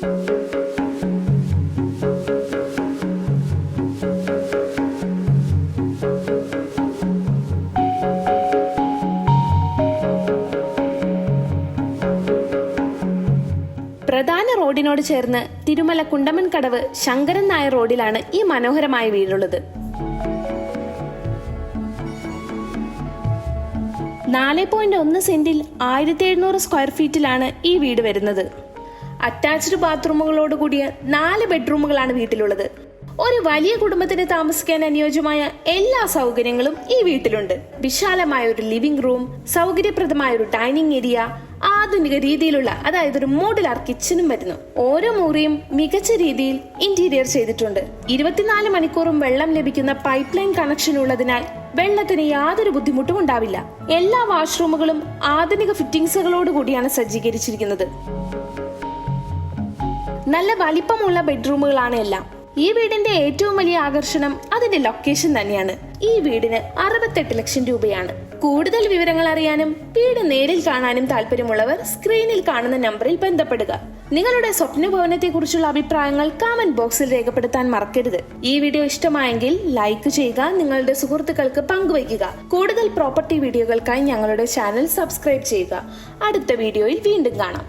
പ്രധാന റോഡിനോട് ചേർന്ന് തിരുമല കുണ്ടമൻകടവ് ശങ്കരൻ നായർ റോഡിലാണ് ഈ മനോഹരമായ വീടുള്ളത്. 4.1 സെന്റിൽ 1700 സ്ക്വയർ ഫീറ്റിലാണ് ഈ വീട് വരുന്നത്. അറ്റാച്ച്ഡ് ബാത്റൂമുകളോട് കൂടിയ 4 ബെഡ്റൂമുകളാണ് വീട്ടിലുള്ളത്. ഒരു വലിയ കുടുംബത്തിന് താമസിക്കാൻ അനുയോജ്യമായ എല്ലാ സൗകര്യങ്ങളും ഈ വീട്ടിലുണ്ട്. വിശാലമായ ഒരു ലിവിംഗ് റൂം, സൗകര്യപ്രദമായ ഒരു ഡൈനിങ് ഏരിയ, ആധുനിക രീതിയിലുള്ള അതായത് ഒരു മോഡുലാർ കിച്ചണും വരുന്നു. ഓരോ മുറിയും മികച്ച രീതിയിൽ ഇന്റീരിയർ ചെയ്തിട്ടുണ്ട്. 24 മണിക്കൂറും വെള്ളം ലഭിക്കുന്ന പൈപ്പ് ലൈൻ കണക്ഷൻ ഉള്ളതിനാൽ വെള്ളത്തിന് യാതൊരു ബുദ്ധിമുട്ടും ഉണ്ടാവില്ല. എല്ലാ വാഷ്റൂമുകളും ആധുനിക ഫിറ്റിംഗ്സുകളോട് കൂടിയാണ് സജ്ജീകരിച്ചിരിക്കുന്നത്. നല്ല വലിപ്പമുള്ള ബെഡ്റൂമുകളാണ് എല്ലാം. ഈ വീടിന്റെ ഏറ്റവും വലിയ ആകർഷണം അതിന്റെ ലൊക്കേഷൻ തന്നെയാണ്. ഈ വീടിന് 68 ലക്ഷം രൂപയാണ്. കൂടുതൽ വിവരങ്ങൾ അറിയാനും വീട് നേരിൽ കാണാനും താല്പര്യമുള്ളവർ സ്ക്രീനിൽ കാണുന്ന നമ്പറിൽ ബന്ധപ്പെടുക. നിങ്ങളുടെ സ്വപ്ന ഭവനത്തെ കുറിച്ചുള്ള അഭിപ്രായങ്ങൾ കമന്റ് ബോക്സിൽ രേഖപ്പെടുത്താൻ മറക്കരുത്. ഈ വീഡിയോ ഇഷ്ടമായെങ്കിൽ ലൈക്ക് ചെയ്യുക, നിങ്ങളുടെ സുഹൃത്തുക്കൾക്ക് പങ്കുവയ്ക്കുക. കൂടുതൽ പ്രോപ്പർട്ടി വീഡിയോകൾക്കായി ഞങ്ങളുടെ ചാനൽ സബ്സ്ക്രൈബ് ചെയ്യുക. അടുത്ത വീഡിയോയിൽ വീണ്ടും കാണാം.